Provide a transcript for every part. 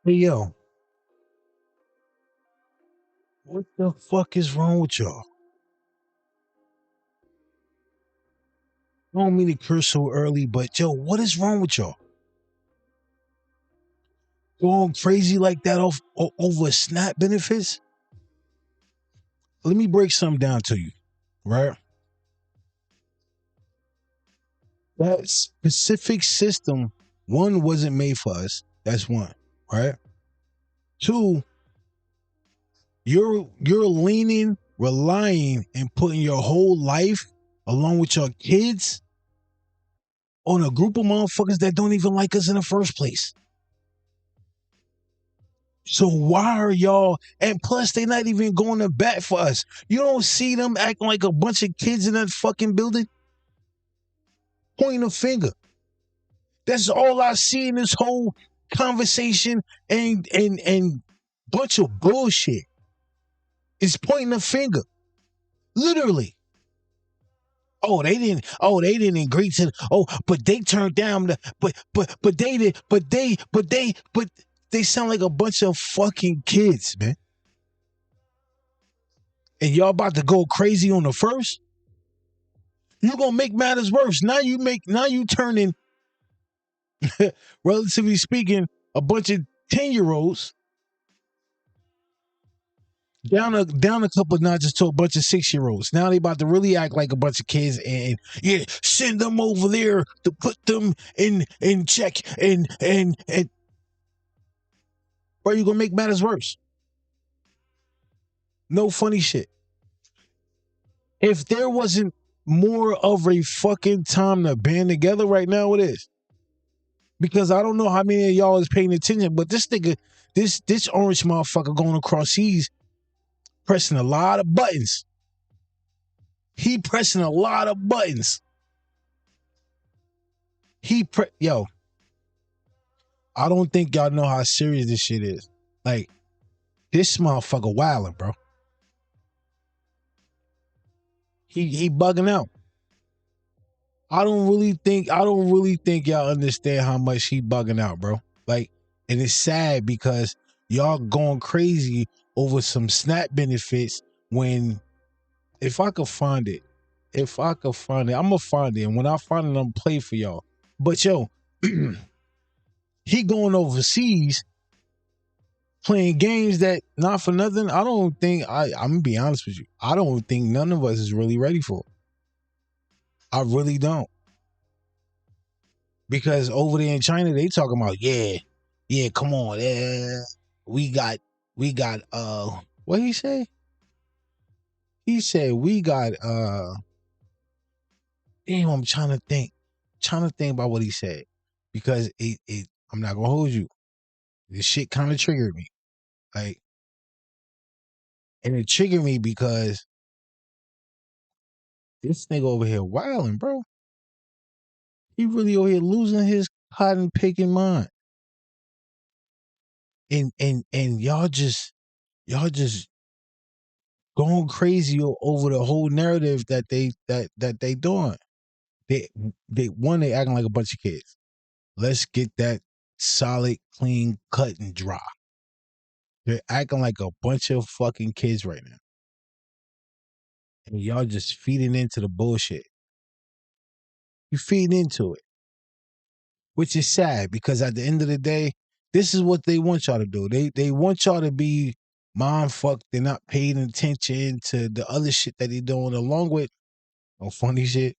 Hey yo, what the fuck is wrong with y'all? I don't mean to curse so early, but yo, what is wrong with y'all? Going crazy like that over SNAP benefits? Let me break something down to you, right? That specific system, one, wasn't made for us. That's one, right? Two, you're leaning, relying, and putting your whole life along with your kids on a group of motherfuckers that don't even like us in the first place. So why are y'all? And plus, they not even going to bat for us. You don't see them acting like a bunch of kids in that fucking building, pointing a finger. That's all I see in this whole conversation and bunch of bullshit. Is pointing a finger, literally. Oh, they didn't. Oh, they didn't agree to. Oh, but they turned down the. But they did. But they sound like a bunch of fucking kids, man. And y'all about to go crazy on the first. You're gonna make matters worse. Now you turning, relatively speaking, a bunch of 10-year-olds down a couple of notches to a bunch of 6-year-olds. Now they about to really act like a bunch of kids and yeah, send them over there to put them in check and or you gonna make matters worse. No funny shit. If there wasn't more of a fucking time to band together right now, it is. Because I don't know how many of y'all is paying attention, but this nigga, this orange motherfucker going across seas, pressing a lot of buttons. He pressing a lot of buttons. Yo, I don't think y'all know how serious this shit is. Like, this motherfucker wilding, bro. He bugging out. I don't really think y'all understand how much he bugging out, bro. Like, and it's sad because y'all going crazy over some SNAP benefits when if I could find it, I'm gonna find it. And when I find it, I'm gonna play for y'all. But yo, he going overseas playing games that not for nothing. I don't think I'm gonna be honest with you. I don't think none of us is really ready for it. I really don't. Because over there in China, they talking about, yeah, come on, we got what he say? He said we got damn, I'm trying to think about what he said. Because I'm not gonna hold you. This shit kind of triggered me. Like, and it triggered me because this nigga over here wilding, bro. He really over here losing his cotton picking mind. And y'all just going crazy over the whole narrative that they doing. They acting like a bunch of kids. Let's get that solid, clean, cut and dry. They're acting like a bunch of fucking kids right now. And y'all just feeding into the bullshit. You feeding into it. Which is sad because at the end of the day, this is what they want y'all to do. They want y'all to be mind fucked. They're not paying attention to the other shit that they're doing along with funny shit.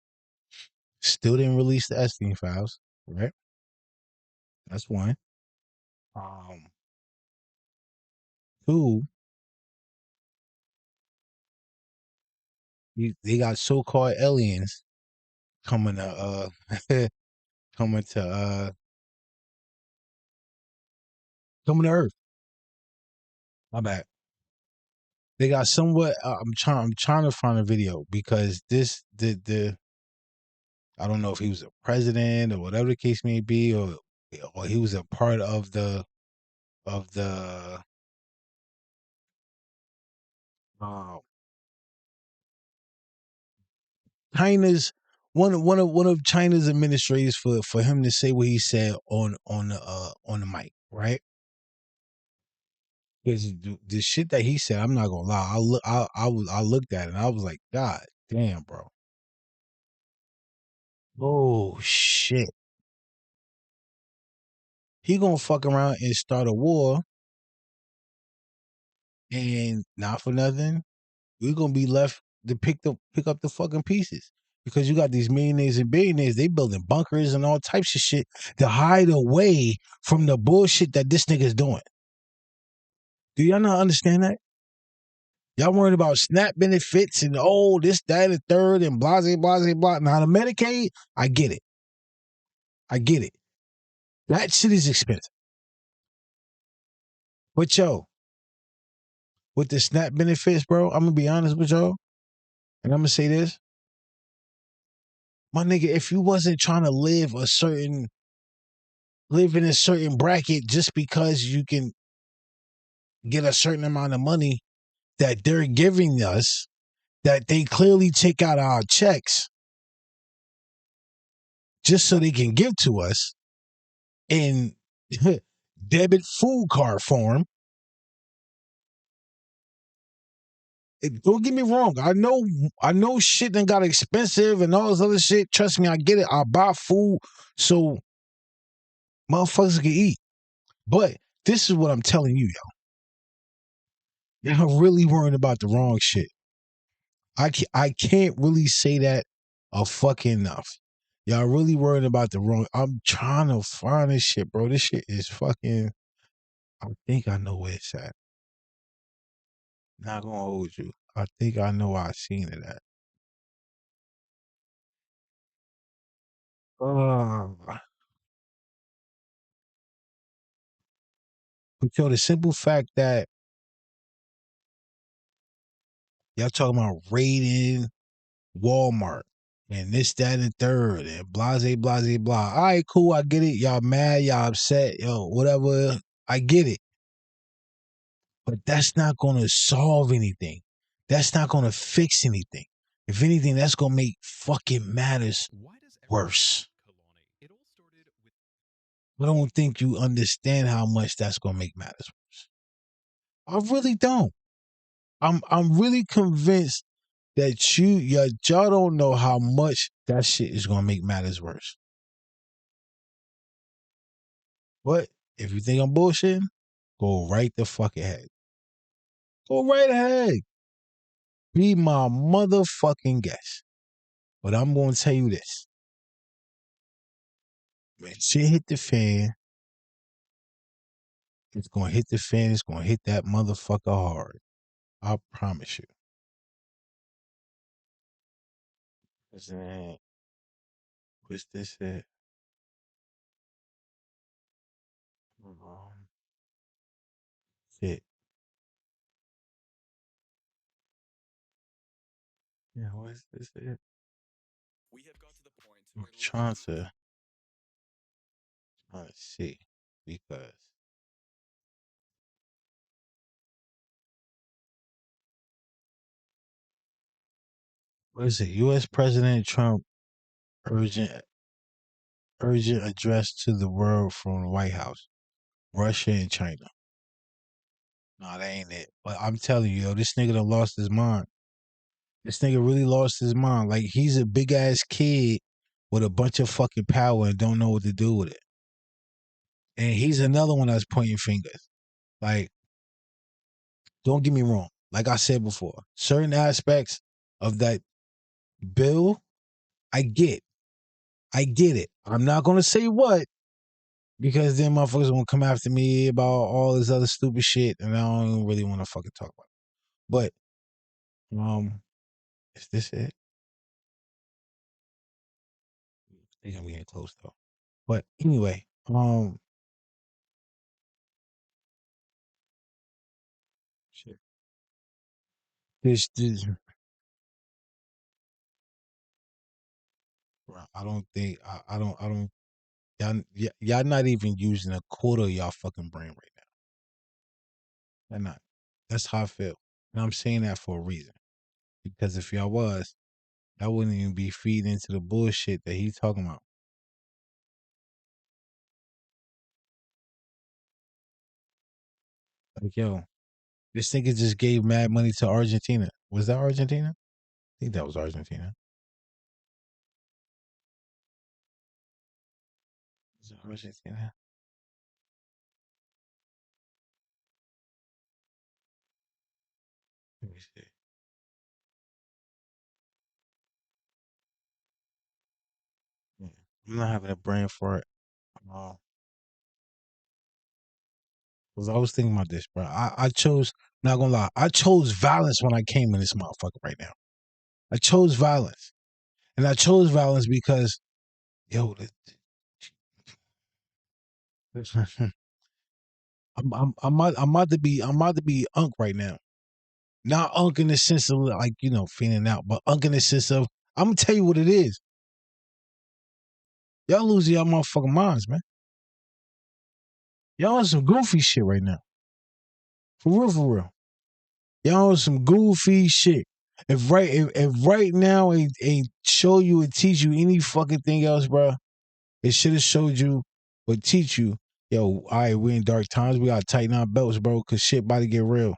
Still didn't release the Epstein files, right? That's one. Um, Two, they got so-called aliens coming to coming to coming to Earth. My bad. They got somewhat. I'm trying to find a video because the I don't know if he was a president or whatever the case may be, or he was a part of the uh, China's one of China's administrators for him to say what he said on the mic, right? Because the shit that he said, I'm not gonna lie. I looked at it and I was like, God damn, bro. Oh shit. He gonna fuck around and start a war, and not for nothing, we're gonna be left to pick up the fucking pieces. Because you got these millionaires and billionaires, they building bunkers and all types of shit to hide away from the bullshit that this nigga's doing. Do y'all not understand that? Y'all worried about SNAP benefits and this, that, and the third, and blase, blase, blah. Now the Medicaid, I get it. I get it. That shit is expensive. But yo, with the SNAP benefits, bro, I'm gonna be honest with y'all, and I'm gonna say this. My nigga, if you wasn't trying to live in a certain bracket just because you can get a certain amount of money that they're giving us, that they clearly take out our checks just so they can give to us in debit food card form. Don't get me wrong. I know shit done got expensive and all this other shit. Trust me, I get it. I buy food so motherfuckers can eat. But this is what I'm telling you, yo. Y'all really worrying about the wrong shit. I can't really say that a fucking enough. Y'all really worried about the wrong. I'm trying to find this shit, bro. This shit is fucking. I think I know where it's at. Not gonna hold you. I think I know where I seen it at. But yo, the simple fact that y'all talking about raiding Walmart and this, that, and third, and blase, blase, blah. All right, cool. I get it. Y'all mad. Y'all upset. Yo, whatever. I get it. But that's not going to solve anything. That's not going to fix anything. If anything, that's going to make fucking matters worse. I don't think you understand how much that's going to make matters worse. I really don't. I'm really convinced that y'all don't know how much that shit is going to make matters worse. But if you think I'm bullshitting, go right the fuck ahead. Go right ahead. Be my motherfucking guest. But I'm going to tell you this. When shit hit the fan, it's going to hit the fan. It's going to hit that motherfucker hard. I promise you. What's this at? Shit. Yeah, what's this at? I'm trying to see because what is it? U.S. President Trump urgent address to the world from the White House, Russia and China. No, that ain't it. But I'm telling you, yo, this nigga done lost his mind. This nigga really lost his mind. Like he's a big ass kid with a bunch of fucking power and don't know what to do with it. And he's another one that's pointing fingers. Like, don't get me wrong. Like I said before, certain aspects of that bill, I get. I get it. I'm not gonna say what because then motherfuckers gonna come after me about all this other stupid shit, and I don't really want to fucking talk about it. But is this it? I think I'm getting close though. But anyway, shit. This bro, I don't think I don't y'all not even using a quarter of y'all fucking brain right now. They're not. That's how I feel. And I'm saying that for a reason. Because if y'all was, I wouldn't even be feeding into the bullshit that he's talking about. Like, yo, This nigga just gave mad money to Argentina. Was that Argentina? I think that was Argentina. Was it Argentina? Let me see. Yeah. I'm not having a brain for it. Because I was thinking about this, bro. I chose, not gonna lie, I chose violence when I came in this motherfucker right now. I chose violence. And I chose violence because, yo, I'm about to be unk right now. Not unk in the sense of like, feeling out, but unk in the sense of, I'm gonna tell you what it is. Y'all losing y'all motherfucking minds, man. Y'all on some goofy shit right now. For real, for real. Y'all on some goofy shit. If right now ain't show you and teach you any fucking thing else, bro, it should have showed you or teach you, yo, all right, we in dark times. We gotta tighten our belts, bro, cause shit about to get real.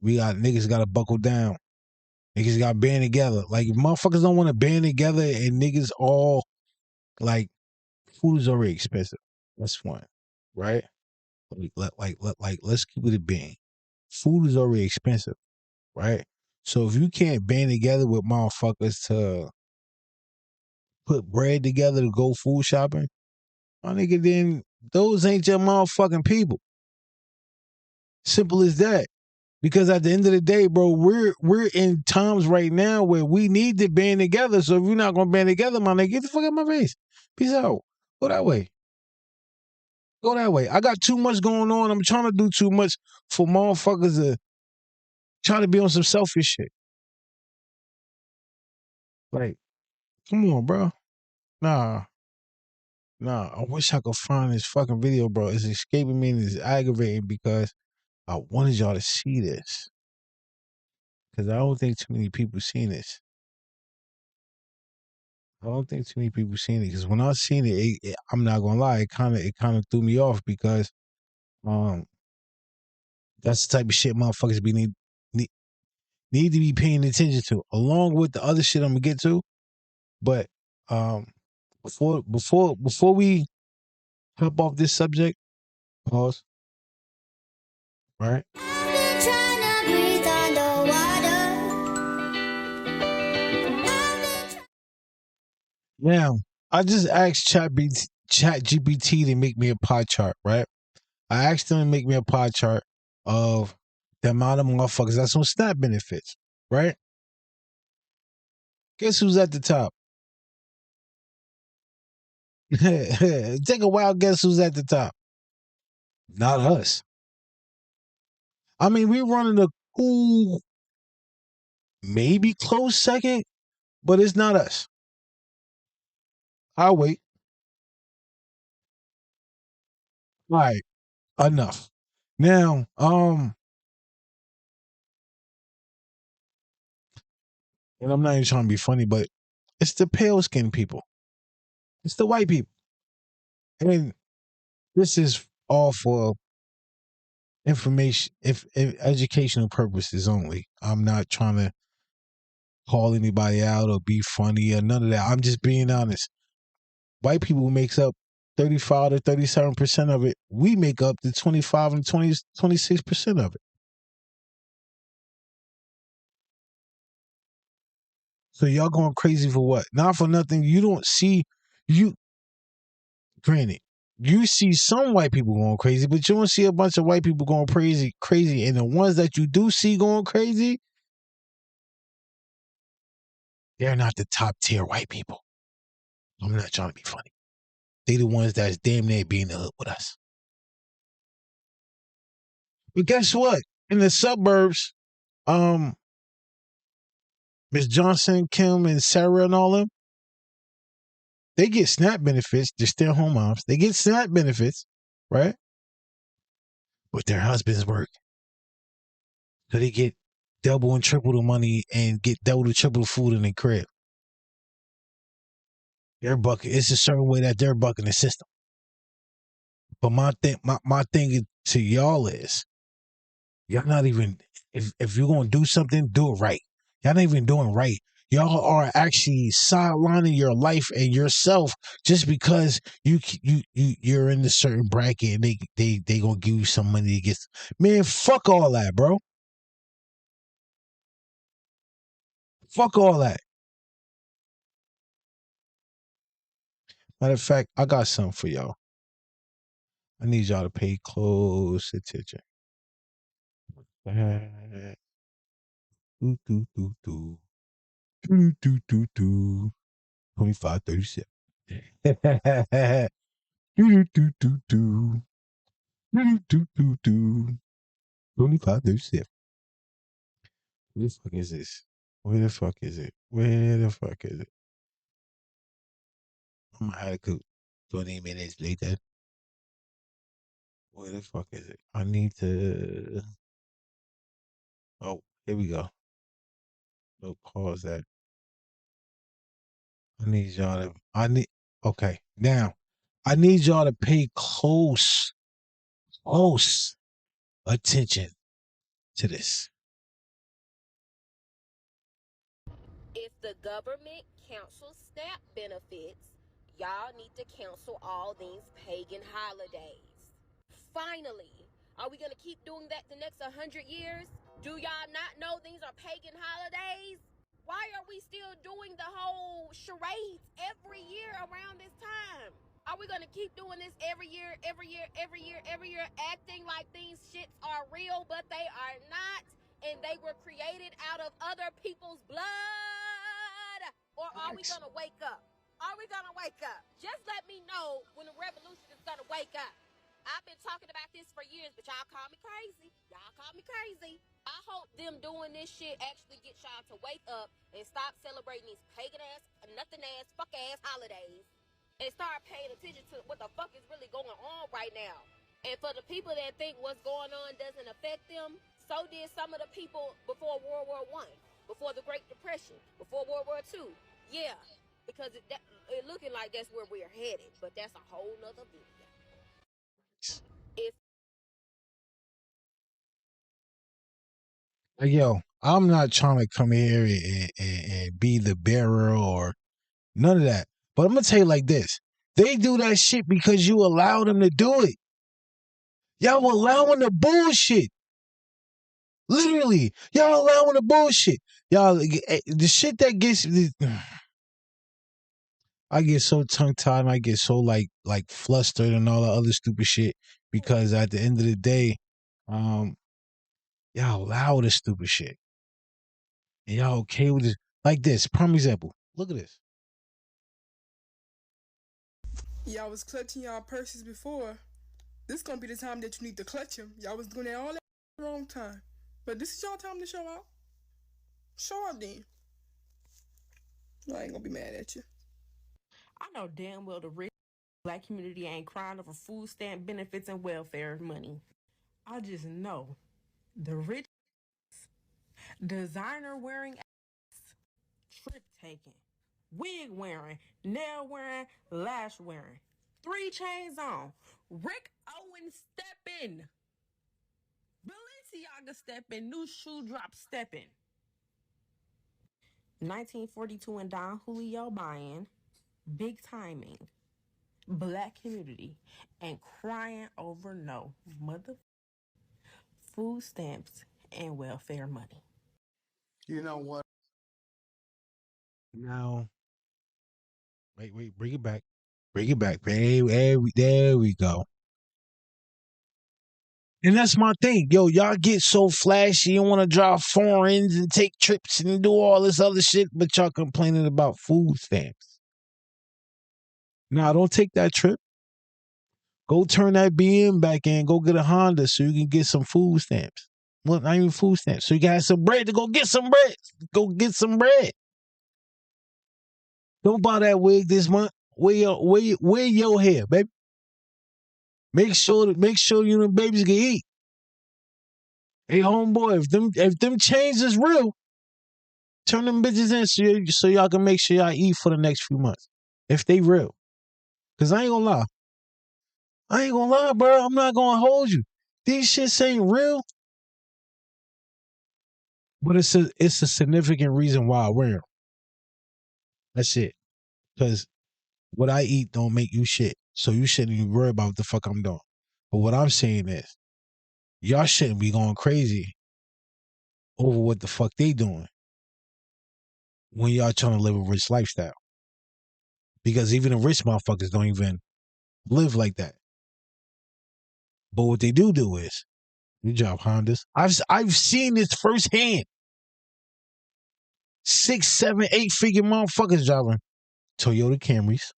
Niggas gotta buckle down. Niggas gotta band together. Like if motherfuckers don't want to band together and niggas all like food is already expensive. That's one, right? Let's keep it a bean. Food is already expensive, right? So if you can't band together with motherfuckers to put bread together to go food shopping, my nigga, then those ain't your motherfucking people. Simple as that. Because at the end of the day, bro, we're in times right now where we need to band together. So if you're not gonna band together, my nigga, get the fuck out of my face. Peace out. Go that way. Go that way. I got too much going on. I'm trying to do too much for motherfuckers to try to be on some selfish shit. Like, come on, bro. Nah. I wish I could find this fucking video, bro. It's escaping me and it's aggravating because I wanted y'all to see this. Because I don't think too many people seen this. I don't think too many people seen it. Because when I seen it, I'm not gonna lie, it kind of threw me off because um that's the type of shit motherfuckers need, need to be paying attention to, along with the other shit I'm gonna get to. But um before we hop off this subject, pause. Right? Now, I just asked Chat GPT to make me a pie chart, right? I asked them to make me a pie chart of the amount of motherfuckers that's on SNAP benefits, right? Guess who's at the top? Take a wild guess who's at the top. Not us. I mean, we're running a cool, maybe close second, but it's not us. I'll wait. All right, enough. Now, and I'm not even trying to be funny, but it's the pale skinned people. It's the white people. And this is all for information, if educational purposes only. I'm not trying to call anybody out or be funny or none of that. I'm just being honest. White people makes up 35 to 37% of it. We make up the 25 and 26% of it. So y'all going crazy for what? Not for nothing. You don't see you. Granted, you see some white people going crazy, but you don't see a bunch of white people going crazy. And the ones that you do see going crazy, they're not the top tier white people. I'm not trying to be funny. They the ones that's damn near being in the hood with us. But guess what? In the suburbs, Miss Johnson, Kim, and Sarah and all them, they get SNAP benefits. They're still home moms. They get SNAP benefits, right? But their husbands work. So they get double and triple the money and get double and triple the food in their crib. They're bucking. It's a certain way that they're bucking the system. But my thing to y'all is, Y'all not even, if you're gonna do something, do it right. Y'all not even doing right. Y'all are actually sidelining your life and yourself just because you're in a certain bracket and they gonna give you some money to get. Man, fuck all that, bro. Fuck all that. Matter of fact, I got something for y'all. I need y'all to pay close attention. Do, do, do, do. Do, do, do, do. 2537. Do, do, do, do. Do, do, do, do. 2537. Where the fuck is this? Where the fuck is it? Where the fuck is it? I'm gonna have to go 20 minutes later. Where the fuck is it? I need to. Oh, here we go. No, pause that. I need y'all to. Okay, now I need y'all to pay close attention to this. If the government cancels SNAP benefits, y'all need to cancel all these pagan holidays. Finally, are we going to keep doing that the next 100 years? Do y'all not know these are pagan holidays? Why are we still doing the whole charades every year around this time? Are we going to keep doing this every year, acting like these shits are real, but they are not, and they were created out of other people's blood? Or are we going to wake up? Are we going to wake up? Just let me know when the revolution is going to wake up. I've been talking about this for years, but y'all call me crazy. Y'all call me crazy. I hope them doing this shit actually gets y'all to wake up and stop celebrating these pagan ass, nothing ass, fuck ass holidays and start paying attention to what the fuck is really going on right now. And for the people that think what's going on doesn't affect them, so did some of the people before World War I, before the Great Depression, before World War II. Yeah, because it looking like that's where we're headed, but that's a whole nother video. Yo, I'm not trying to come here and be the bearer or none of that. But I'm gonna tell you like this: they do that shit because you allow them to do it. Y'all allowing the bullshit. Literally, y'all allowing the bullshit. Y'all, the shit that gets. I get so tongue tied and I get so like flustered and all the other stupid shit because at the end of the day, y'all allow this stupid shit. And y'all okay with this? Like this, prime example. Look at this. Y'all was clutching y'all purses before. This gonna be the time that you need to clutch them. Y'all was doing that all at the wrong time. But this is y'all time to show out. Show out then. I ain't gonna be mad at you. I know damn well the rich black community ain't crying over food stamp benefits and welfare money. I just know the rich designer wearing ass, trip taking, wig wearing, nail wearing, lash wearing, 3 chains on, Rick Owens stepping, Balenciaga stepping, new shoe drop stepping. 1942 and Don Julio buying, big timing, black community, and crying over no mother food stamps and welfare money. You know what? Now, wait, bring it back. Bring it back. There we go. And that's my thing. Yo, y'all get so flashy and want to drive foreigns and take trips and do all this other shit, but y'all complaining about food stamps. Nah, don't take that trip. Go turn that BM back in. Go get a Honda so you can get some food stamps. Well, not even food stamps. So you got some bread to go get some bread. Go get some bread. Don't buy that wig this month. Wear your hair, baby. Make sure you and babies can eat. Hey, homeboy, if them chains is real, turn them bitches in so y'all can make sure y'all eat for the next few months. If they real. Cause I ain't gonna lie, bro. I'm not gonna hold you. These shits ain't real. But it's a significant reason why I wear them. That's it. Because what I eat don't make you shit. So you shouldn't even worry about what the fuck I'm doing. But what I'm saying is, y'all shouldn't be going crazy over what the fuck they doing when y'all trying to live a rich lifestyle. Because even the rich motherfuckers don't even live like that. But what they do is, good job, Hondas. I've seen this firsthand. 6, 7, 8-figure motherfuckers driving Toyota Camrys,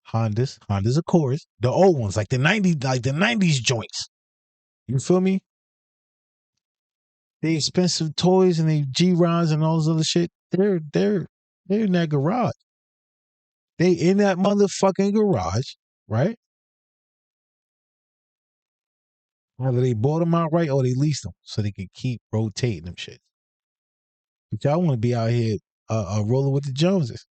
Hondas Accords, the old ones, like the 90s joints. You feel me? The expensive toys and the G-Rods and all this other shit, they're in that garage. They in that motherfucking garage, right? Either they bought them outright or they leased them so they can keep rotating them shit. But y'all want to be out here rolling with the Joneses.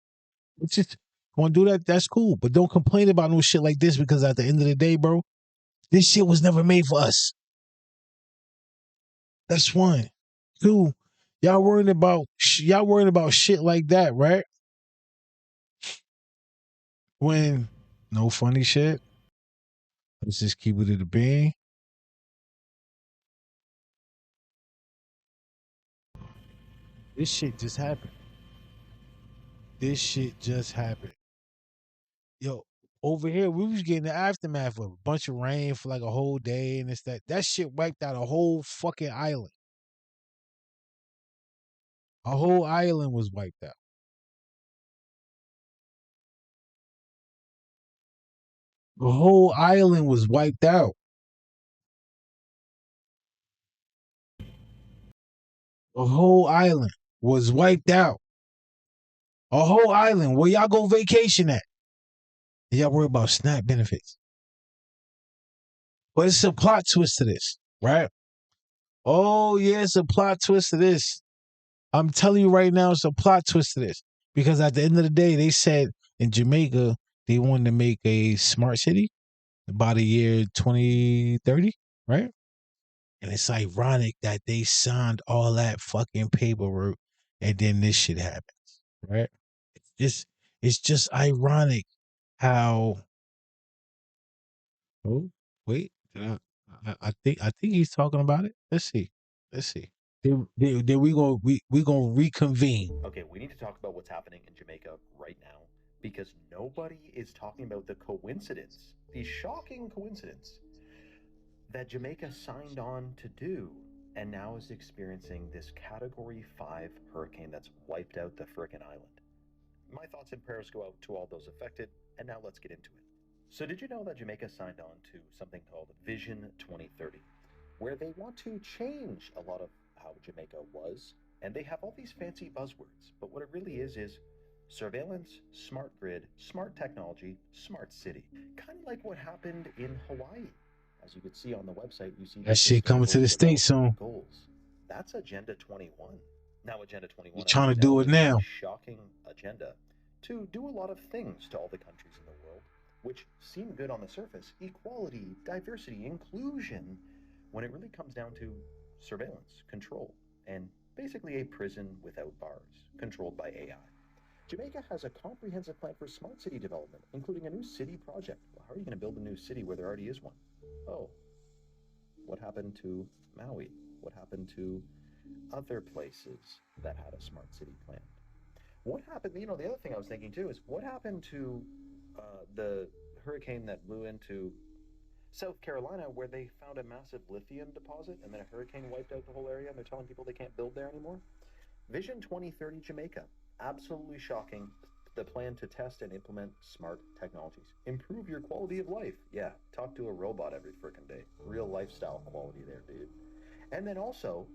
It's just want to do that. That's cool, but don't complain about no shit like this because at the end of the day, bro, this shit was never made for us. That's one. Two, y'all worrying about shit like that, right? When no funny shit. Let's just keep it at the bean. This shit just happened. Yo, over here, we was getting the aftermath of a bunch of rain for like a whole day and that. That shit wiped out a whole fucking island. A whole island was wiped out. The whole island was wiped out. A whole island was wiped out. A whole island where y'all go vacation at. Y'all worry about SNAP benefits. But it's a plot twist to this, right? Oh, yeah, it's a plot twist to this. I'm telling you right now, it's a plot twist to this. Because at the end of the day, they said in Jamaica, they wanted to make a smart city by the year 2030, right? And it's ironic that they signed all that fucking paperwork and then this shit happens, right? It's just ironic how. Oh, wait. I think he's talking about it. Let's see. Then we gonna reconvene. Okay, we need to talk about what's happening in Jamaica right now because nobody is talking about the coincidence, the shocking coincidence that Jamaica signed on to do and now is experiencing this Category 5 hurricane that's wiped out the frickin' island. My thoughts and prayers go out to all those affected, and now let's get into it. So did you know that Jamaica signed on to something called Vision 2030, where they want to change a lot of how Jamaica was, and they have all these fancy buzzwords, but what it really is surveillance, smart grid, smart technology, smart city. Kind of like what happened in Hawaii. As you can see on the website, you see that shit coming to the States soon. Goals. That's Agenda 21. Now Agenda 21 You're trying to do it now. Shocking agenda to do a lot of things to all the countries in the world, which seem good on the surface. Equality, diversity, inclusion, when it really comes down to surveillance, control, and basically a prison without bars, controlled by AI. Jamaica has a comprehensive plan for smart city development, including a new city project. Well, how are you going to build a new city where there already is one? Oh, what happened to Maui? What happened to other places that had a smart city plan? What happened, the other thing I was thinking too is what happened to the hurricane that blew into South Carolina where they found a massive lithium deposit and then a hurricane wiped out the whole area and they're telling people they can't build there anymore? Vision 2030 Jamaica, absolutely shocking. The plan to test and implement smart technologies. Improve your quality of life. Yeah, talk to a robot every frickin' day. Real lifestyle quality there, dude. And then also,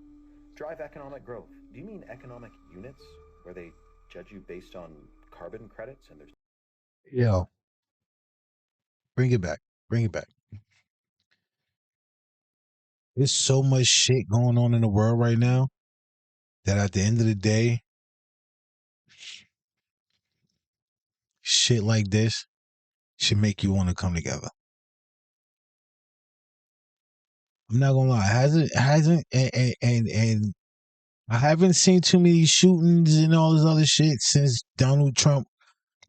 drive economic growth. Do you mean economic units where they judge you based on carbon credits and there's... Yo, bring it back. There's so much shit going on in the world right now that at the end of the day, shit like this should make you want to come together. I'm not gonna lie, hasn't and I haven't seen too many shootings and all this other shit since Donald Trump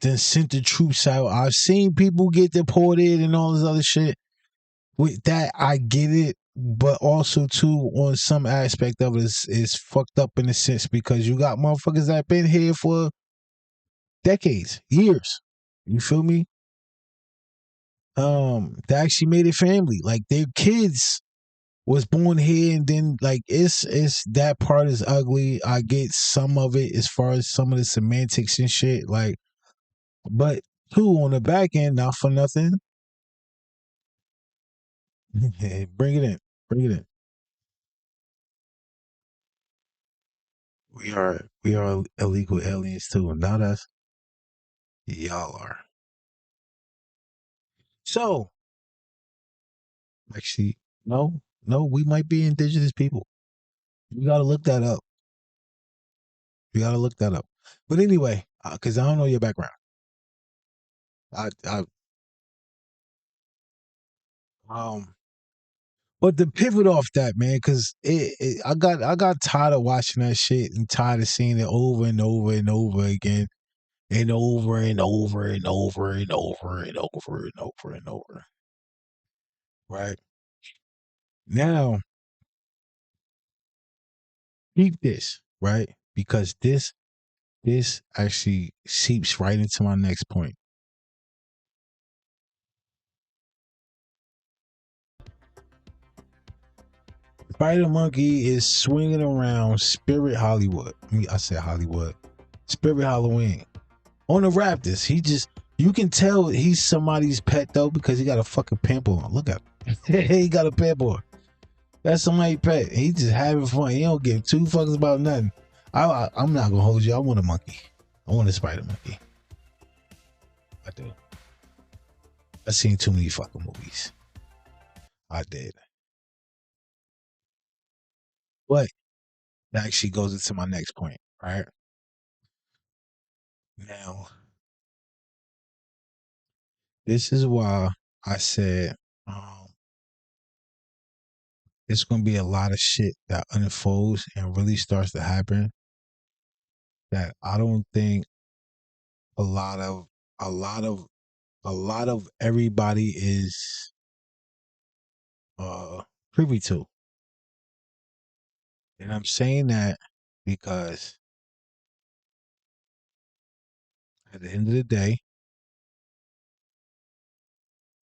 then sent the troops out. I've seen people get deported and all this other shit. With that, I get it, but also too, on some aspect of it is fucked up in a sense because you got motherfuckers that been here for decades, years. You feel me? They actually made a family. Like their kids was born here, and then like it's that part is ugly. I get some of it as far as some of the semantics and shit. Like, but two on the back end, not for nothing. Bring it in. Bring it in. We are illegal aliens too, not us. Y'all are. So actually, no, we might be indigenous people. We gotta look that up. We gotta look that up. But anyway, because I don't know your background. I um but to pivot off that, man, because I got tired of watching that shit and tired of seeing it over and over and over again and over and over and over and over and over and over and over. Right now, keep this right because this actually seeps right into my next point. Spider Monkey is swinging around Spirit Hollywood. I said Hollywood. Spirit Halloween. On the Raptors. You can tell he's somebody's pet though because he got a fucking pimple on. Look at him. He got a pimple on. That's somebody's pet. He just having fun. He don't give two fucks about nothing. I'm not gonna hold you. I want a monkey. I want a spider monkey. I do. I've seen too many fucking movies. I did. But that actually goes into my next point, right? Now, this is why I said it's gonna be a lot of shit that unfolds and really starts to happen that I don't think a lot of everybody is privy to. And I'm saying that because at the end of the day,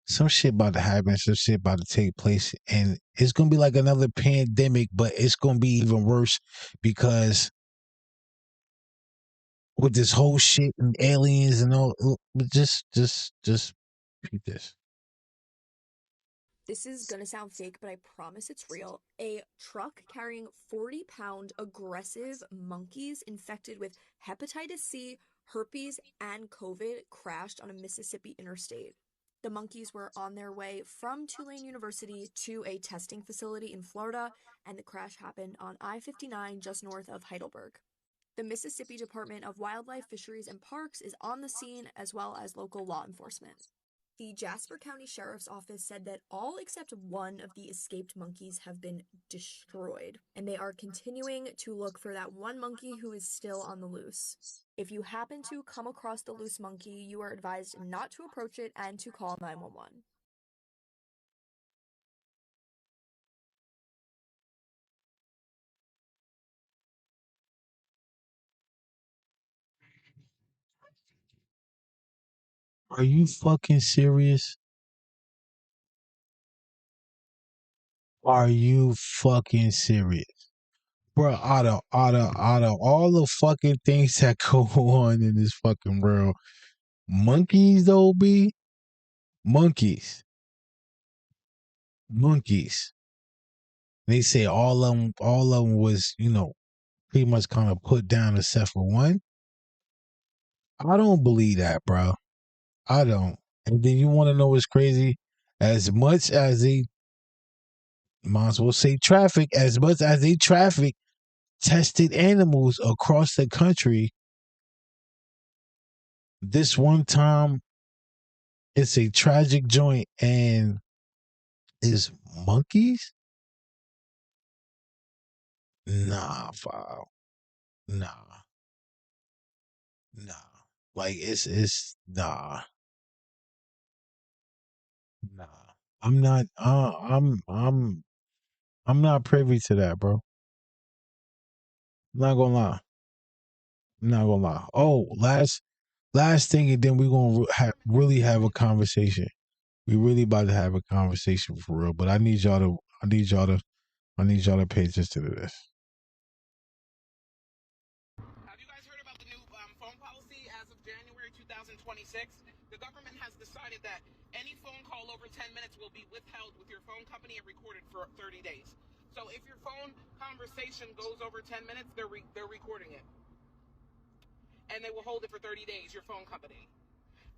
some shit about to happen, some shit about to take place, and it's gonna be like another pandemic, but it's gonna be even worse because with this whole shit and aliens and all, just repeat this. This is gonna sound fake, but I promise it's real. A truck carrying 40-pound aggressive monkeys infected with hepatitis C, herpes, and COVID crashed on a Mississippi interstate. The monkeys were on their way from Tulane University to a testing facility in Florida, and the crash happened on I-59 just north of Heidelberg. The Mississippi Department of Wildlife, Fisheries, and Parks is on the scene, as well as local law enforcement. The Jasper County Sheriff's Office said that all except one of the escaped monkeys have been destroyed, and they are continuing to look for that one monkey who is still on the loose. If you happen to come across the loose monkey, you are advised not to approach it and to call 911. Are you fucking serious? Are you fucking serious? Bro, out of all the fucking things that go on in this fucking world, monkeys though be monkeys. They say all of them was, pretty much kind of put down except for one. I don't believe that, bro. I don't. And then you want to know what's crazy? As much as they might as well say traffic, as much as they traffic tested animals across the country, this one time it's a tragic joint and is monkeys? Nah, foul. Nah. Like it's nah. Nah. I'm not I'm not privy to that, bro. Not gonna lie. Not gonna lie. Oh, last thing, and then we're gonna really have a conversation. We really about to have a conversation for real. But I need y'all to pay attention to this. Have you guys heard about the new phone policy as of January 2026? The government has decided that any phone call over 10 minutes will be withheld with your phone company and recorded for 30 days. So if your phone conversation goes over 10 minutes, they're recording it. And they will hold it for 30 days, your phone company.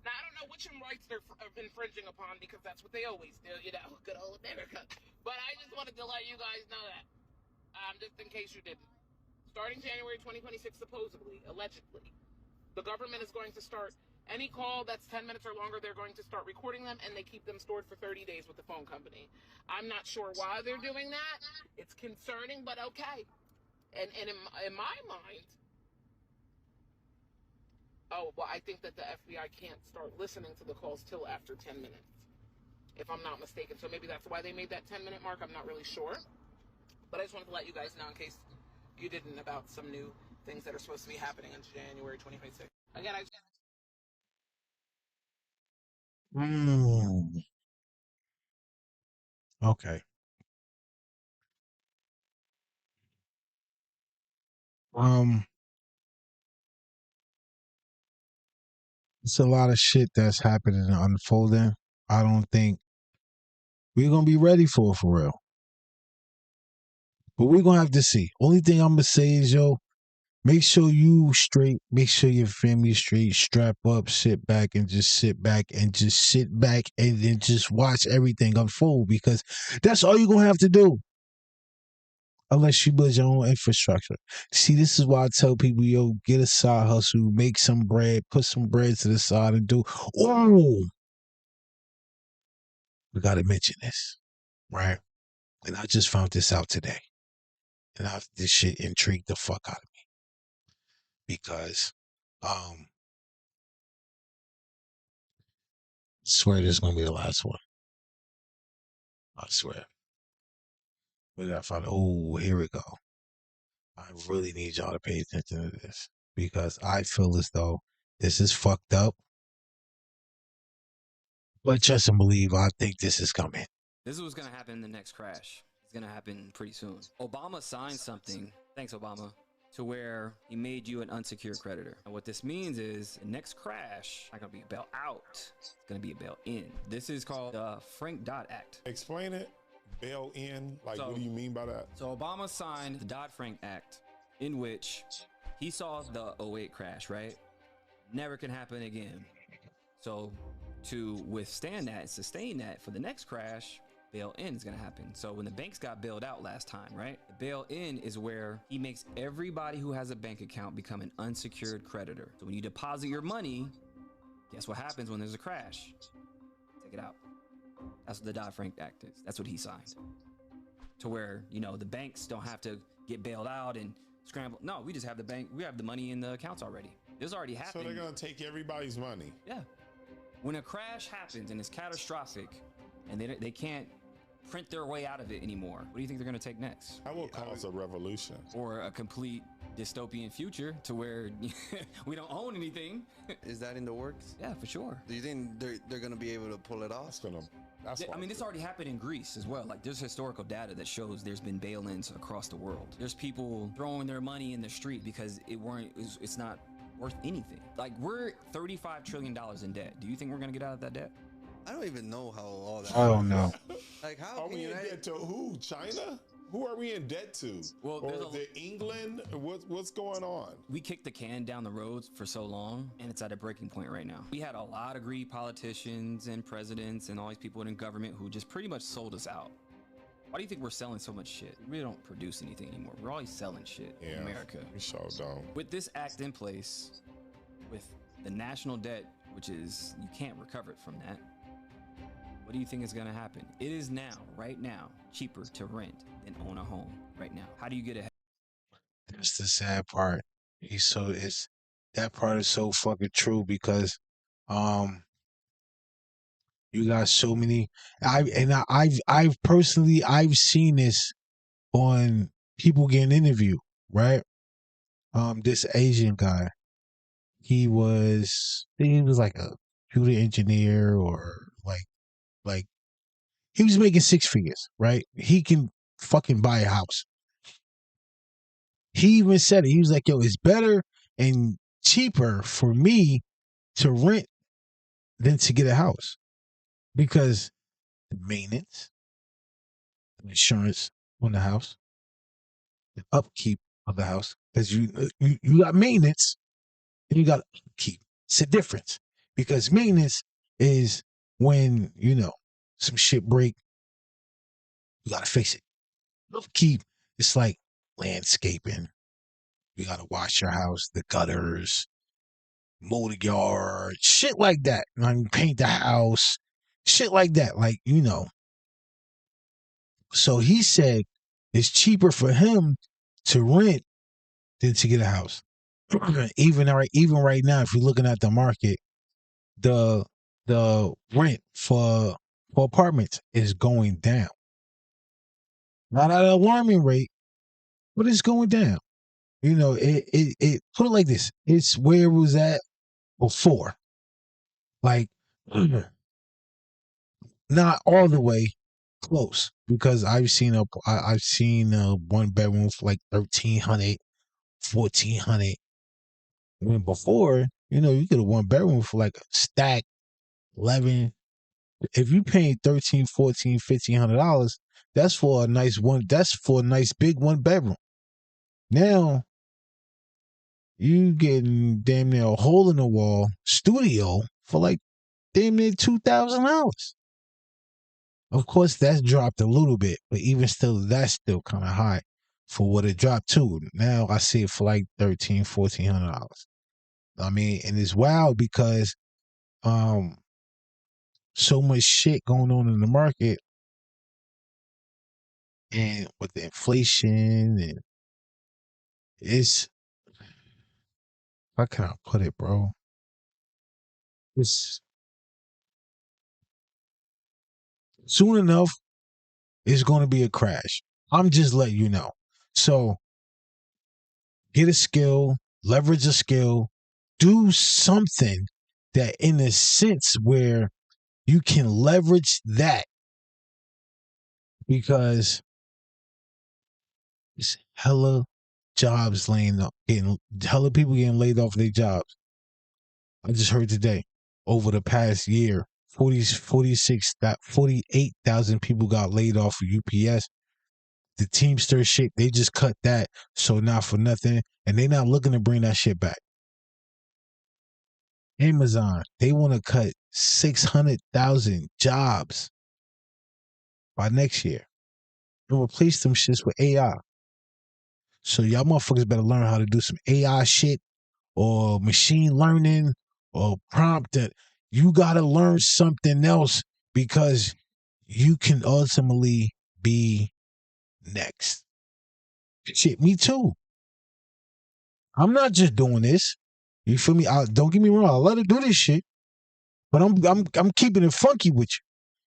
Now, I don't know which rights they're infringing upon, because that's what they always do, you know, good old America. But I just wanted to let you guys know that, just in case you didn't. Starting January 2026, supposedly, allegedly, the government is going to start any call that's 10 minutes or longer, they're going to start recording them, and they keep them stored for 30 days with the phone company. I'm not sure why they're doing that. It's concerning, but okay. And in my mind, oh, well, I think that the FBI can't start listening to the calls till after 10 minutes, if I'm not mistaken. So maybe that's why they made that 10-minute mark. I'm not really sure. But I just wanted to let you guys know, in case you didn't, about some new things that are supposed to be happening in January 2026. Again, I just... Okay. It's a lot of shit that's happening and unfolding. I don't think we're gonna be ready for real. But we're gonna have to see. Only thing I'm gonna say is, yo, make sure you straight, make sure your family straight, strap up, sit back and sit back and then just watch everything unfold, because that's all you're gonna have to do. Unless you build your own infrastructure. See, this is why I tell people, yo, get a side hustle, make some bread, put some bread to the side and do. Oh, we got to mention this, right? And I just found this out today. And this shit intrigued the fuck out of me. Because, I swear this is going to be the last one. I swear. But I found, oh, here we go. I really need y'all to pay attention to this, because I feel as though this is fucked up. But trust and believe, I think this is coming. This is what's going to happen in the next crash. It's going to happen pretty soon. Obama signed something, thanks Obama, to where he made you an unsecured creditor. And what this means is the next crash is not going to be a bail out. It's going to be a bail in. This is called the Frank-Dodd Act. Explain it. Bail in? Like, what do you mean by that? So Obama signed the Dodd-Frank Act, in which he saw the 08 crash, right? Never can happen again. So to withstand that and sustain that for the next crash, bail in is going to happen. So when the banks got bailed out last time, right? The bail in is where he makes everybody who has a bank account become an unsecured creditor. So when you deposit your money, guess what happens when there's a crash? Take it out. That's what the Dodd-Frank Act is. That's what he signed. To where, you know, the banks don't have to get bailed out and scramble. No, we just have the bank. We have the money in the accounts already. This already happened. So they're going to take everybody's money. Yeah. When a crash happens and it's catastrophic and they can't print their way out of it anymore, what do you think they're going to take next? That will cause a revolution. Or a complete dystopian future to where we don't own anything. Is that in the works? Yeah, for sure. Do you think they're going to be able to pull it off? I mean, this already happened in Greece as well. Like, there's historical data that shows there's been bail-ins across the world. There's people throwing their money in the street because it's not worth anything. Like, we're $35 trillion in debt. Do you think we're gonna get out of that debt? I don't even know how all that. I don't know. Like, how are we in debt to who? China? Who are we in debt to? Well, or is it England? What's going on? We kicked the can down the road for so long, and it's at a breaking point right now. We had a lot of greedy politicians and presidents and all these people in government who just pretty much sold us out. Why do you think we're selling so much shit? We really don't produce anything anymore. We're always selling shit in America. We sure don't. With this act in place, with the national debt, which is, you can't recover it from that, what do you think is going to happen? It is now, right now, cheaper to rent than own a home right now. How do you get ahead? That's the sad part. It's that part is so fucking true because um you got so many I've personally I've seen this on people getting interviewed, right? This Asian guy, he was like a computer engineer or like he was making six figures, right? He can fucking buy a house. He even said it. He was like, yo, it's better and cheaper for me to rent than to get a house because the maintenance, the insurance on the house, the upkeep of the house, because you got maintenance and you got upkeep. It's a difference because maintenance is when some shit break, you gotta fix it. Upkeep, it's like landscaping. You gotta wash your house, the gutters, mow the yard, shit like that. Paint the house, shit like that. So he said it's cheaper for him to rent than to get a house. even right now, if you're looking at the market, the rent for apartments is going down. Not at an alarming rate, but it's going down. It put it like this. It's where it was at before. Like not all the way close because I've seen a one bedroom for like 1,300, 1,400. When before, you get a one bedroom for like a stack 11. If you paying 13, 14, $1,500, that's for a nice one. That's for a nice big one bedroom. Now you getting damn near a hole in the wall studio for like damn near $2,000. Of course, that's dropped a little bit, but even still, that's still kind of high for what it dropped to. Now I see it for like $1,300, $1,400. I mean, and it's wild because so much shit going on in the market, and with the inflation, and it's how can I put it, bro? It's soon enough, it's going to be a crash. I'm just letting you know. So get a skill, leverage a skill, do something that in a sense where you can leverage that because it's hella jobs hella people getting laid off their jobs. I just heard today over the past year, 48,000 people got laid off of UPS. The Teamster shit, they just cut that. So not for nothing. And they not looking to bring that shit back. Amazon, they want to cut 600,000 jobs by next year and replace them shits with AI. So y'all motherfuckers better learn how to do some AI shit or machine learning or prompt that. You got to learn something else because you can ultimately be next. Shit, me too. I'm not just doing this. You feel me? Don't get me wrong. I let her do this shit, but I'm keeping it funky with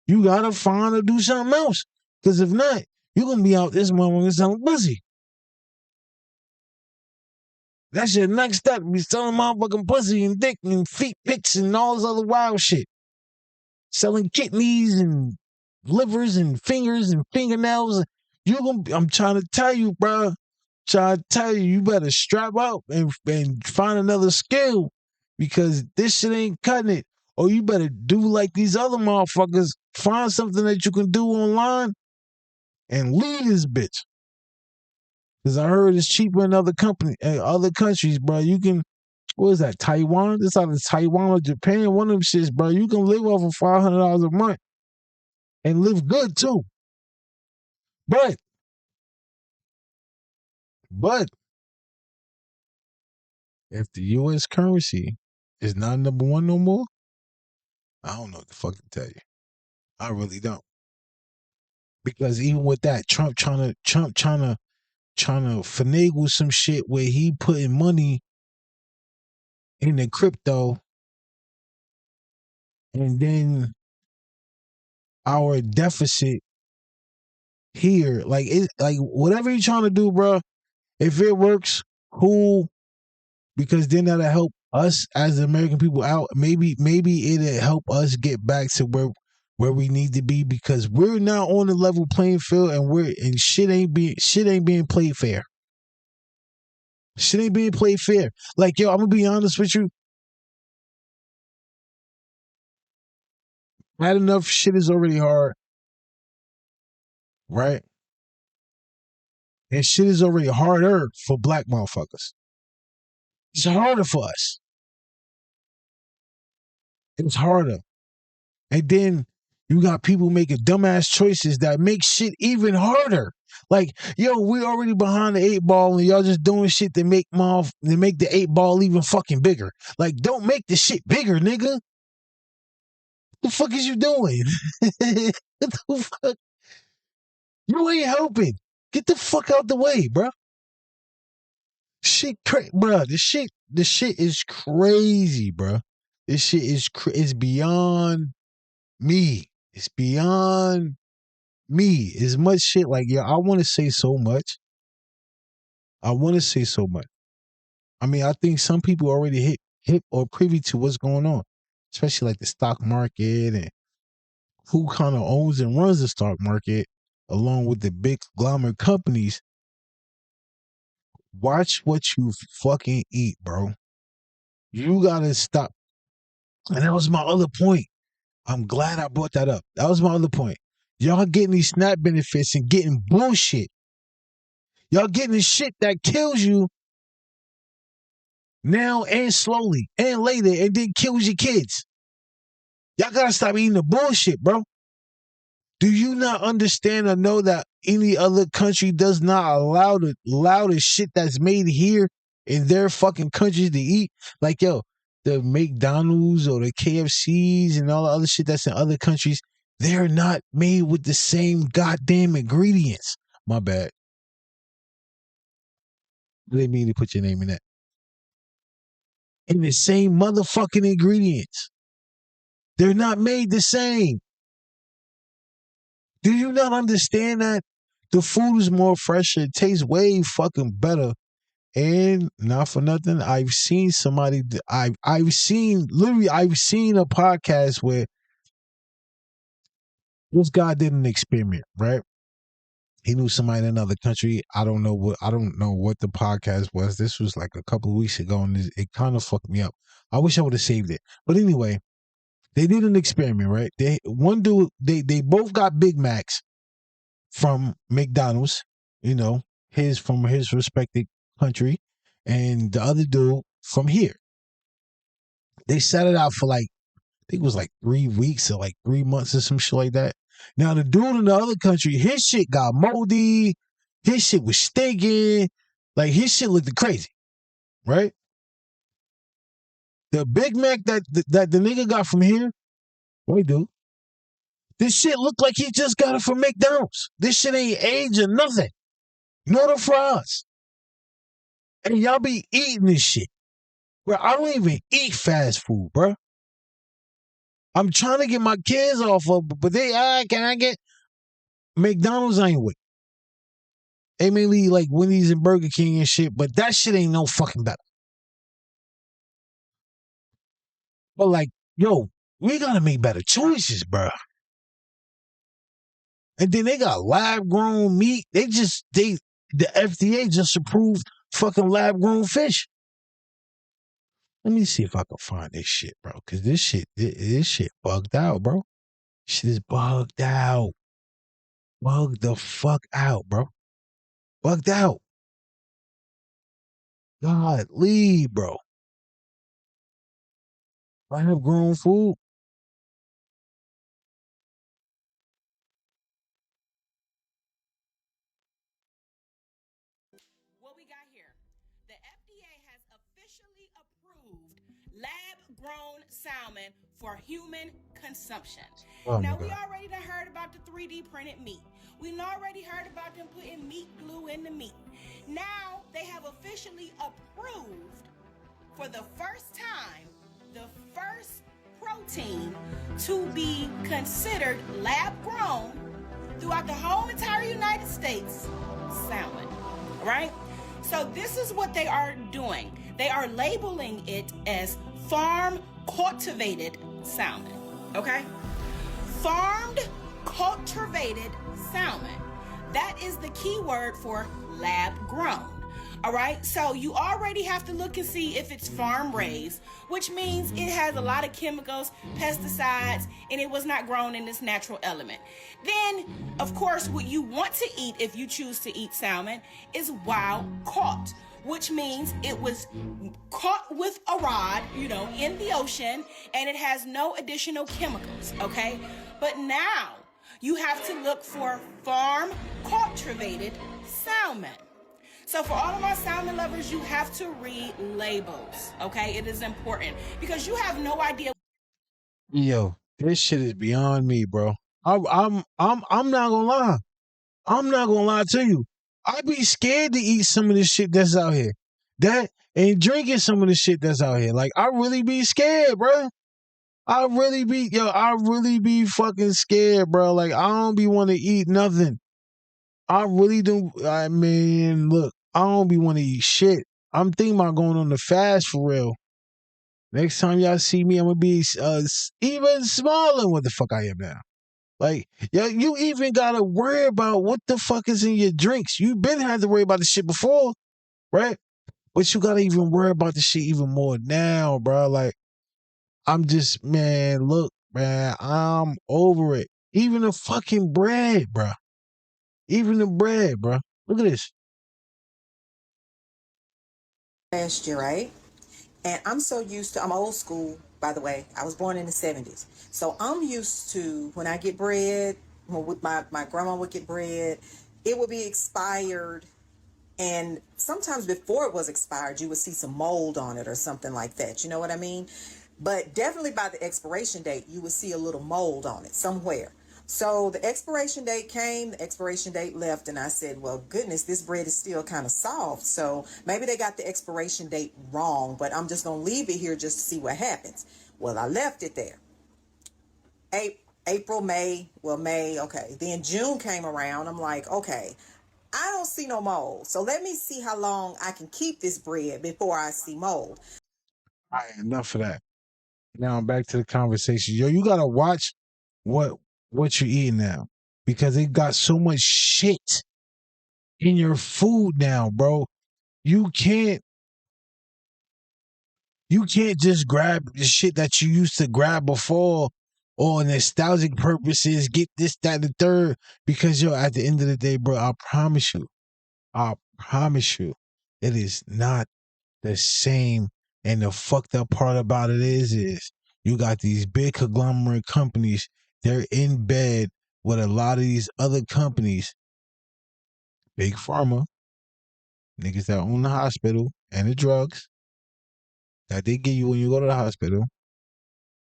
you. You gotta find or do something else, because if not, you're gonna be out this motherfucker selling pussy. That's your next step. Be selling motherfucking pussy and dick and feet pics and all this other wild shit. Selling kidneys and livers and fingers and fingernails. I'm trying to tell you, bro. You better strap up and find another skill because this shit ain't cutting it. Or you better do like these other motherfuckers. Find something that you can do online and leave this bitch. Because I heard it's cheaper in other countries, bro. You can, what is that, Taiwan? It's out of Taiwan or Japan. One of them shits, bro. You can live off of $500 a month and live good too. But if the U.S. currency is not number one no more, I don't know what the fuck to tell you. I really don't. Because even with that, Trump trying to trying to finagle some shit where he putting money in the crypto, and then our deficit here, like it, like whatever you're trying to do, bro. If it works, cool, because then that'll help us as the American people out. Maybe it'll help us get back to where we need to be, because we're not on the level playing field, and shit ain't being played fair. Shit ain't being played fair. Like, yo, I'm gonna be honest with you. Bad enough shit is already hard, right? And shit is already harder for black motherfuckers. It's harder for us. It's harder. And then you got people making dumbass choices that make shit even harder. Like, yo, we already behind the 8 ball, and y'all just doing shit to make the 8 ball even fucking bigger. Like, don't make the shit bigger, nigga. What the fuck is you doing? What the fuck? You ain't helping. Get the fuck out the way, bro. Shit, bro. The shit is crazy, bro. This shit is it's beyond me. It's beyond me. As much shit, like, yeah, I want to say so much. I mean, I think some people already hit or privy to what's going on, especially like the stock market and who kind of owns and runs the stock market, along with the big conglomerate companies. Watch what you fucking eat, bro. You gotta stop. And that was my other point. I'm glad I brought that up. That was my other point. Y'all getting these SNAP benefits and getting bullshit. Y'all getting the shit that kills you now and slowly and later, and then kills your kids. Y'all gotta stop eating the bullshit, bro. Do you not understand or know that any other country does not allow the shit that's made here in their fucking countries to eat? Like, yo, the McDonald's or the KFCs and all the other shit that's in other countries, they're not made with the same goddamn ingredients. My bad. I didn't mean to put your name in that. In the same motherfucking ingredients. They're not made the same. Do you not understand that? The food is more fresher. It tastes way fucking better. And not for nothing, I've seen somebody, I've seen a podcast where this guy did an experiment, right? He knew somebody in another country. I don't know what the podcast was. This was like a couple of weeks ago, and it kind of fucked me up. I wish I would have saved it. But anyway, they did an experiment, right? They both got Big Macs from McDonald's, you know, from his respective country, and the other dude from here. They set it out for like, I think it was like 3 weeks or like 3 months or some shit like that. Now the dude in the other country, his shit got moldy, his shit was stinking, like his shit looked crazy, right? The Big Mac that the nigga got from here, wait, dude, this shit looked like he just got it from McDonald's. This shit ain't aged or nothing. Nor the fries. And y'all be eating this shit. Bro, I don't even eat fast food, bro. I'm trying to get my kids off of it, but can I get McDonald's? Ain't with. They mainly like Wendy's and Burger King and shit, but that shit ain't no fucking better. But like, yo, we gotta make better choices, bro. And then they got lab grown meat. The FDA just approved fucking lab grown fish. Let me see if I can find this shit, bro. Cause this shit bugged out, bro. Shit is bugged out. Bugged the fuck out, bro. Bugged out. Godly, bro. I have grown food. What we got here? The FDA has officially officially approved lab-grown salmon for human consumption. Oh Now, my we God. already done heard about the 3D printed meat. We already heard about them putting meat glue in the meat. Now, they have officially approved for the first time the first protein to be considered lab-grown throughout the whole entire United States, salmon, right? So this is what they are doing. They are labeling it as farm cultivated salmon, okay? Farmed cultivated salmon. That is the key word for lab grown. All right, so you already have to look and see if it's farm raised, which means it has a lot of chemicals, pesticides, and it was not grown in its natural element. Then, of course, what you want to eat if you choose to eat salmon is wild caught, which means it was caught with a rod, in the ocean, and it has no additional chemicals, okay? But now you have to look for farm cultivated salmon. So for all of my salmon lovers, you have to read labels, okay? It is important because you have no idea. Yo, this shit is beyond me, bro. I'm not gonna lie. I'm not gonna lie to you. I be scared to eat some of this shit that's out here. That and drinking some of the shit that's out here. Like I really be scared, bro. I really be fucking scared, bro. Like I don't be want to eat nothing. I really do. I mean, look, I don't be want to eat shit. I'm thinking about going on the fast for real. Next time y'all see me, I'm gonna be even smaller than what the fuck I am now. Like, yo, you even gotta worry about what the fuck is in your drinks. You been had to worry about the shit before, right? But you gotta even worry about the shit even more now, bro. Like, look, man, I'm over it. Even the fucking bread, bro. Even the bread, bro. Look at this. Last year, right? And I'm so used to, I'm old school, by the way. I was born in the 70s. So I'm used to when I get bread, when my grandma would get bread, it would be expired. And sometimes before it was expired, you would see some mold on it or something like that. You know what I mean? But definitely by the expiration date, you would see a little mold on it somewhere. So the expiration date came, the expiration date left, and I said, well, goodness, this bread is still kind of soft. So maybe they got the expiration date wrong, but I'm just going to leave it here just to see what happens. Well, I left it there. April, May, okay. Then June came around. I'm like, okay, I don't see no mold. So let me see how long I can keep this bread before I see mold. All right, enough of that. Now back to the conversation. Yo, you gotta watch what you're eating now. Because it got so much shit in your food now, bro. You can't just grab the shit that you used to grab before or nostalgic purposes, get this, that, and the third. Because yo, at the end of the day, bro, I promise you, it is not the same. And the fucked up part about it is you got these big conglomerate companies. They're in bed with a lot of these other companies, big pharma, niggas that own the hospital and the drugs that they give you when you go to the hospital.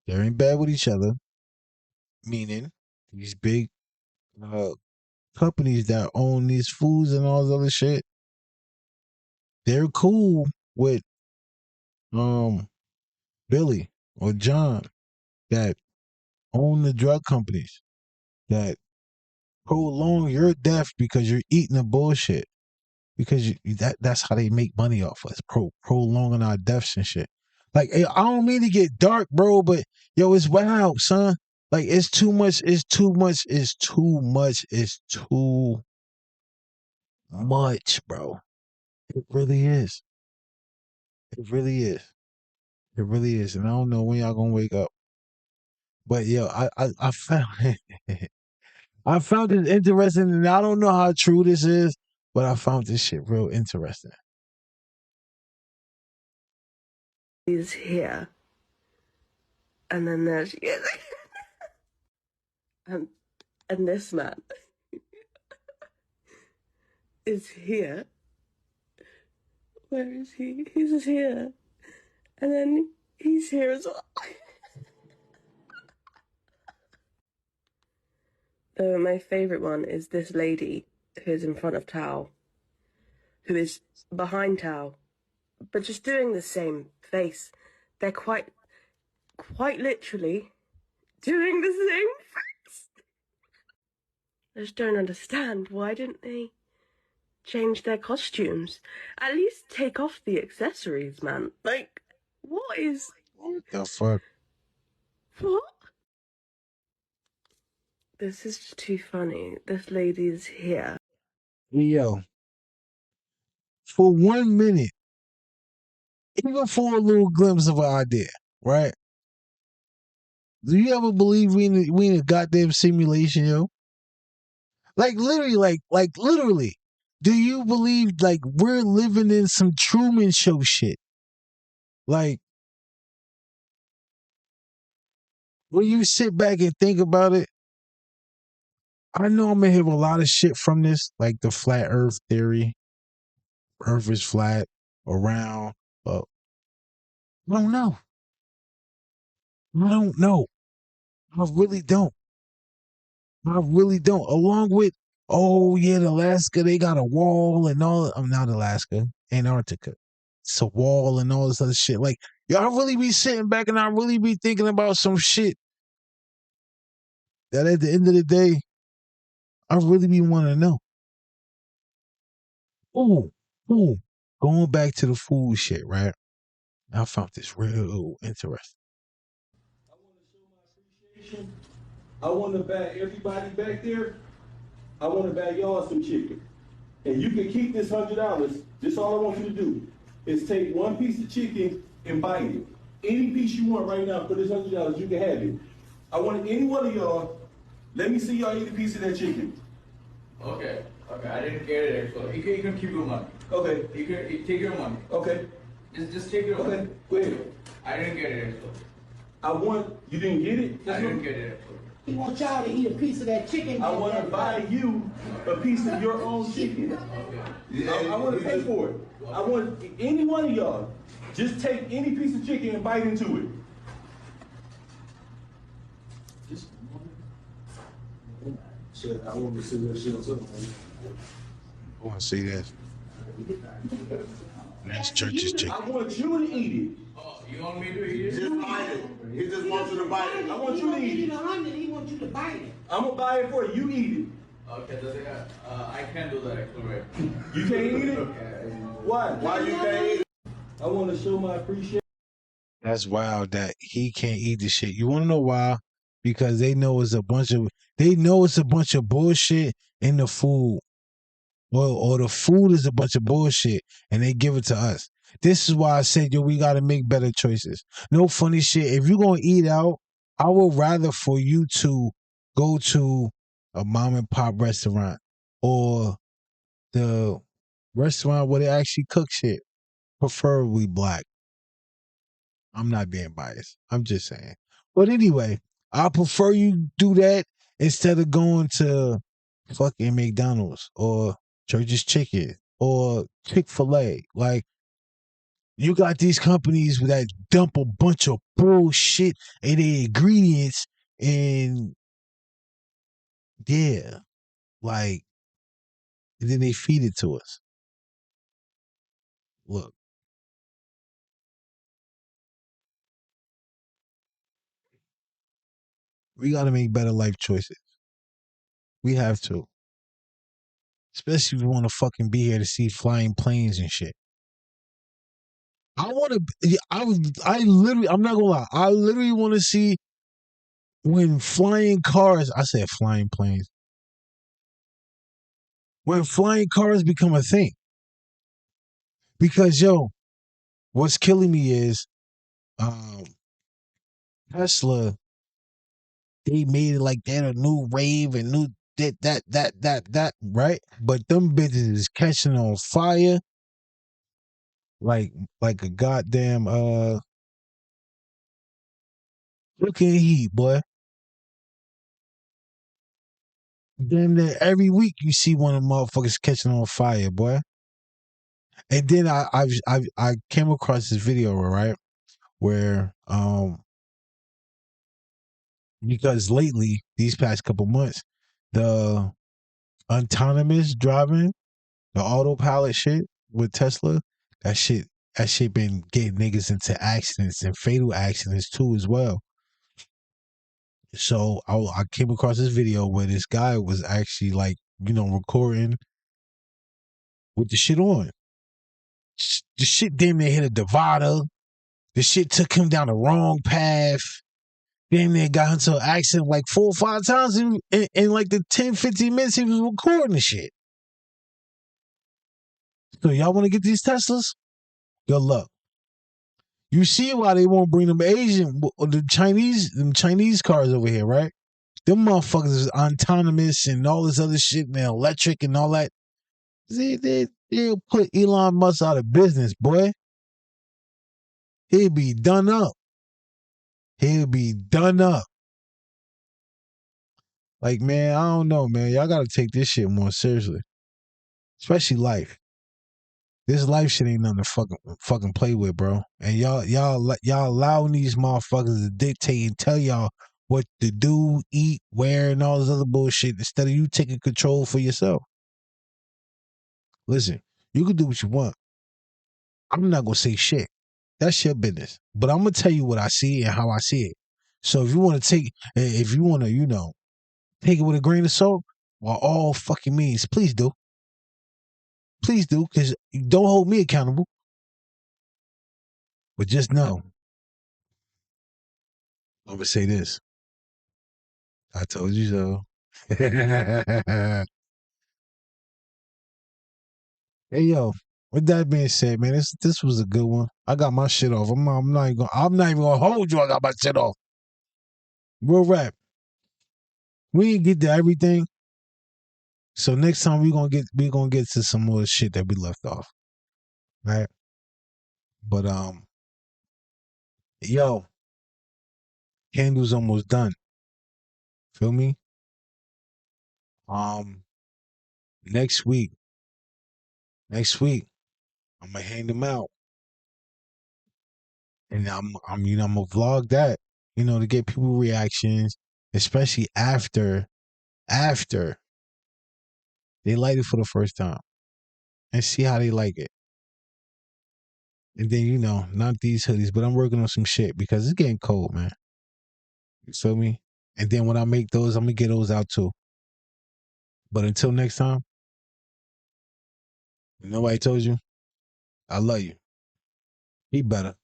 They're in bed with each other, meaning these big companies that own these foods and all this other shit. They're cool with Billy or John that own the drug companies that prolong your death because you're eating the bullshit. Because that's how they make money off us, prolonging our deaths and shit. Like, I don't mean to get dark, bro, but yo, it's wild, son. Like, it's too much, it's too much, it's too much, it's too much, bro. It really is. It really is. It really is. And I don't know when y'all gonna wake up. But yo, I found I found it interesting, and I don't know how true this is, but I found this shit real interesting. He's here. And then there's you. and this man is here. Where is he? He's here. And then he's here as well. My favourite one is this lady who is in front of Tao, who is behind Tao, but just doing the same face. They're quite literally doing the same face. I just don't understand. Why didn't they change their costumes? At least take off the accessories, man. Like, what the fuck? What? This is just too funny. This lady's here. Yo, for 1 minute, even for a little glimpse of an idea, right? Do you ever believe we in a goddamn simulation, yo? Like literally, literally. Do you believe like we're living in some Truman Show shit? Like, when you sit back and think about it, I know I'm gonna hear a lot of shit from this, like the flat Earth theory. Earth is flat, around, but I don't know. I don't know. I really don't. I really don't. Along with, oh yeah, Alaska, they got a wall and all. I'm not Alaska, Antarctica. It's a wall and all this other shit. Like, y'all really be sitting back and I really be thinking about some shit that at the end of the day, I really be wanting to know. Ooh. Going back to the food shit, right? I found this real interesting. I want to buy everybody back there. I want to buy y'all some chicken. And you can keep this $100. This all I want you to do is take one piece of chicken and bite it. Any piece you want right now for this $100, you can have it. I want any one of y'all, let me see y'all eat a piece of that chicken. Okay, I didn't get it actually. You can keep your money. Okay. You can take your money. Okay. Just take your money. Okay, go ahead. I didn't get it actually. You didn't get it? I didn't get it actually. He wants y'all to eat a piece of that chicken. I want to buy you a piece of your own chicken. Okay. I want to pay for it. I want any one of y'all, just take any piece of chicken and bite into it. Shit, I want to see that shit too. I want to see that. That's church's chicken. I want you to eat it. Oh, you want me to eat it? Just bite it. He just wants you to bite it. I want you to eat it. He wants you to bite it. I'm going to buy it for you. You eat it. Okay, I can't do that actually, right? You can't eat it? Why? Why you can't eat it? I want to show my appreciation. That's wild that he can't eat the shit. You want to know why? Because they know it's a bunch of bullshit in the food. Or the food is a bunch of bullshit and they give it to us. This is why I said, yo, we got to make better choices. No funny shit. If you're going to eat out, I would rather for you to go to a mom and pop restaurant or the restaurant where they actually cook shit, preferably black. I'm not being biased. I'm just saying. But anyway, I prefer you do that instead of going to fucking McDonald's or Church's Chicken or Chick-fil-A. Like, you got these companies that dump a bunch of bullshit in the ingredients and yeah, like, and then they feed it to us. Look. We got to make better life choices. We have to. Especially if we want to fucking be here to see flying planes and shit. I'm not gonna lie. I literally want to see when flying cars, I said flying planes. When flying cars become a thing. Because, yo, what's killing me is Tesla, they made it like they're a new rave and new that, right? But them bitches is catching on fire like a goddamn looking heat, boy. Damn near every week you see one of them motherfuckers catching on fire, boy. And then I came across this video, right? where because lately, these past couple months, the autonomous driving, the autopilot shit with Tesla, that shit been getting niggas into accidents and fatal accidents too as well. So I came across this video where this guy was actually like, recording with the shit on. The shit damn near hit a divider. The shit took him down the wrong path. Damn near got into an accident like 4 or 5 times in like the 10, 15 minutes he was recording the shit. So y'all want to get these Teslas? Good luck. You see why they won't bring them Asian or the Chinese cars over here, right? Them motherfuckers is autonomous and all this other shit and they're electric and all that. They'll put Elon Musk out of business, boy. He'll be done up. He'll be done up. Like, man, I don't know, man. Y'all got to take this shit more seriously. Especially life. This life shit ain't nothing to fucking play with, bro. And y'all allowing these motherfuckers to dictate and tell y'all what to do, eat, wear, and all this other bullshit instead of you taking control for yourself. Listen, you can do what you want. I'm not gonna say shit. That's your business. But I'm gonna tell you what I see and how I see it. So if you want to take it with a grain of salt, by all fucking means, please do. Please do, because don't hold me accountable. But just know, I'm going to say this. I told you so. Hey, yo, with that being said, man, this was a good one. I got my shit off. I'm not even gonna hold you. I got my shit off. Real rap. We didn't get to everything. So next time we gonna get to some more shit that we left off. Right? But yo, candle's almost done. Feel me? Next week, I'm gonna hand them out. And I'm gonna vlog that, to get people reactions, especially after they light it for the first time, and see how they like it. And then not these hoodies, but I'm working on some shit because it's getting cold, man. You feel me? And then when I make those, I'm gonna get those out too. But until next time, nobody told you, I love you. Be better.